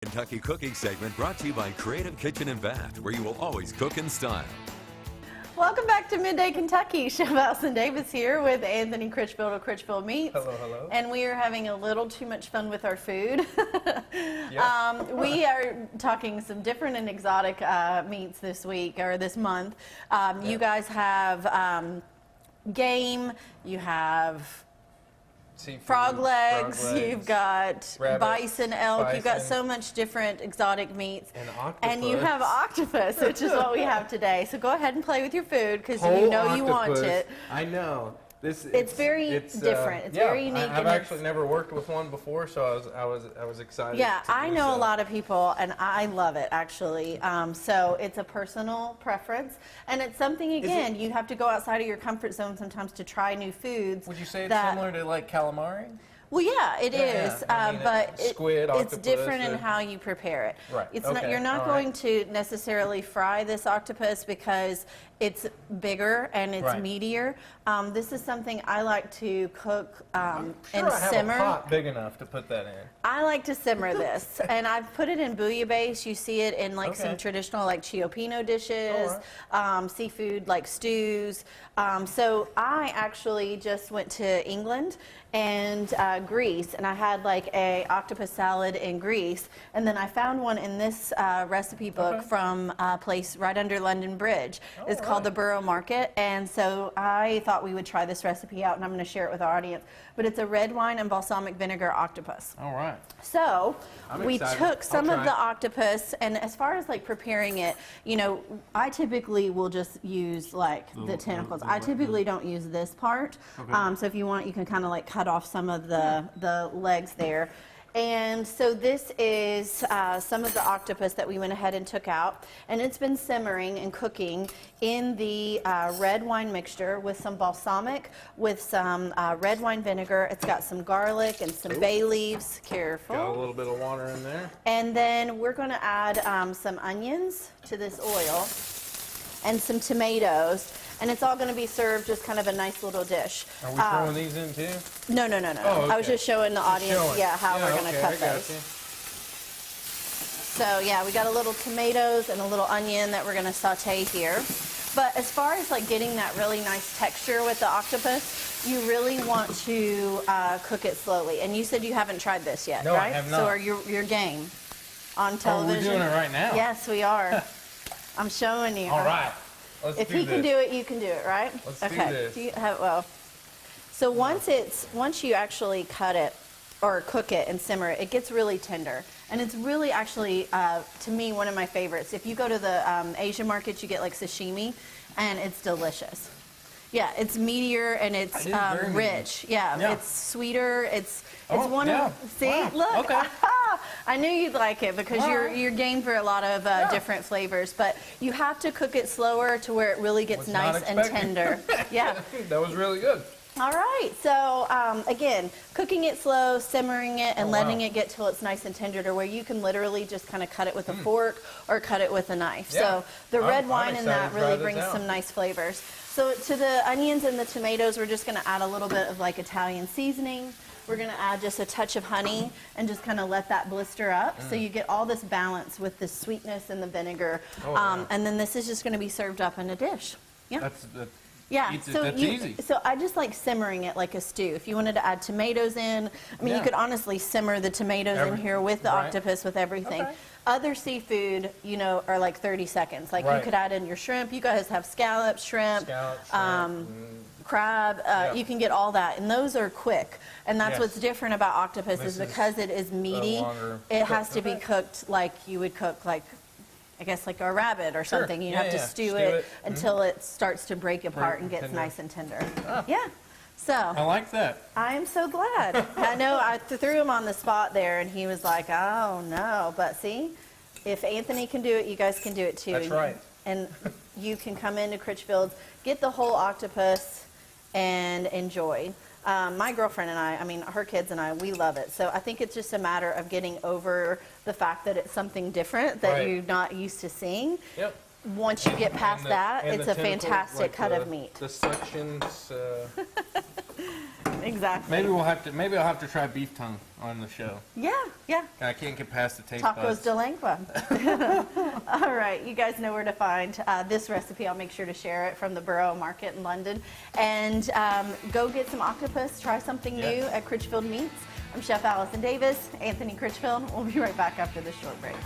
Kentucky Cooking segment brought to you by Creative Kitchen and Bath, where you will always cook in style. Welcome back to Midday Kentucky. Chef Allison Davis here with Anthony Critchfield of Critchfield Meats. Hello, hello. And we are having a little too much fun with our food. Yep. We are talking some different and exotic meats this week, or this month. You guys have game, you have Seafood, frog legs, you've got rabbit, bison, elk, you've got bison. so much different exotic meats. And octopus. And you have octopus, which is what we have today. So go ahead and play with your food because Whole you know you want octopus. it. I know. It's very different. It's very unique. I've actually never worked with one before, so I was excited. Yeah, to I do know so. a lot of people, and I love it actually. So it's a personal preference, and it's something again you have to go outside of your comfort zone sometimes to try new foods. Would you say it's similar to like calamari? Well, yeah, it is, I mean, but squid, it's octopus, different in how you prepare it. Right. It's Okay. not, you're not All going right. to necessarily fry this octopus because it's bigger and it's Right. meatier. This is something I like to cook and Sure, I have simmer. a pot big enough to put that in. I like to simmer this, and I've put it in bouillabaisse. You see it in like some Okay. traditional like Ciopino dishes, seafood like stews. So I actually just went to England and Greece, and I had like a octopus salad in Greece, and then I found one in this recipe book from a place right under London Bridge. It's called the Borough Market, and so I thought we would try this recipe out, and I'm going to share it with our audience. But it's a red wine and balsamic vinegar octopus. All right. So I'm we excited. took some I'll of try the it. octopus, and as far as like preparing it, you know, I typically will just use like the tentacles. I typically don't use this part. So if you want, you can kind of like cut off some of the legs there. And so this is some of the octopus that we went ahead and took out, and it's been simmering and cooking in the red wine mixture with some balsamic, with some red wine vinegar. It's got some garlic and some bay leaves. Careful. Got a little bit of water in there. And then we're going to add some onions to this oil and some tomatoes. And it's all going to be served just kind of a nice little dish. Are we throwing these in too? No. Oh, I was okay. just showing the audience, how we're going to cut I got those. you. So yeah, we got a little tomatoes and a little onion that we're going to saute here. But as far as like getting that really nice texture with the octopus, you really want to cook it slowly. And you said you haven't tried this yet, No, I right? have not. So are your game on television? Oh, we're doing it right now? Yes, we are. I'm showing you. All right. Let's If do he this. can do it, you can do it, right? Let's do okay. this. Do you have, so once you actually cut it or cook it and simmer it, it gets really tender. And it's really actually, to me, one of my favorites. If you go to the Asian markets, you get like sashimi, and it's delicious. Yeah, it's meatier and it's very rich. Yeah, it's sweeter. It's one of see Wow. look. Okay. I knew you'd like it because All you're right. game for a lot of different flavors, but you have to cook it slower to where it really gets Was not nice and expecting. tender. Yeah. That was really good. All right. So again, cooking it slow, simmering it, and letting wow. it get till it's nice and tender to where you can literally just kind of cut it with a fork or cut it with a knife. Yeah. So the red I'm wine in that excited to try really this brings out. some nice flavors. So to the onions and the tomatoes, we're just going to add a little bit of like Italian seasoning. We're going to add just a touch of honey and just kind of let that blister up. So you get all this balance with the sweetness and the vinegar. yeah. And then this is just going to be served up in a dish. Yeah. That's Yeah, that's easy. So I just like simmering it like a stew. If you wanted to add tomatoes in, I mean, you Yeah. could honestly simmer the tomatoes in here with the right. octopus, with everything. Okay. Other seafood, you know, are like 30 seconds. Like you Right. could add in your shrimp. You guys have scallops, shrimp, crab. You can get all that, and those are quick. And that's Yes. what's different about octopus This is is because it is meaty. longer It cook. has to be Okay. cooked like you would cook like, I guess, like a rabbit or Sure. something. You Yeah, have to yeah. stew Stew it it. until it starts to break apart and gets tender. nice and tender. Ah. Yeah. So I like that. I am so glad. I know I threw him on the spot there, and he was like, "Oh no!" But see, if Anthony can do it, you guys can do it too. That's right. And you can come into Critchfield's, get the whole octopus, and enjoy. My girlfriend and I mean, her kids and I, we love it. So I think it's just a matter of getting over the fact that it's something different that Right. you're not used to seeing. Yep. Once you get past And that, and it's the a tentacles, fantastic like cut the- of meat. The suctions. Exactly. Maybe I'll have to try beef tongue on the show. Yeah, yeah. I can't get past the taste Tacos buds. de lengua. All right, you guys know where to find this recipe. I'll make sure to share it from the Borough Market in London. And go get some octopus. Try something new at Critchfield Meats. I'm Chef Allison Davis, Anthony Critchfield. We'll be right back after this short break.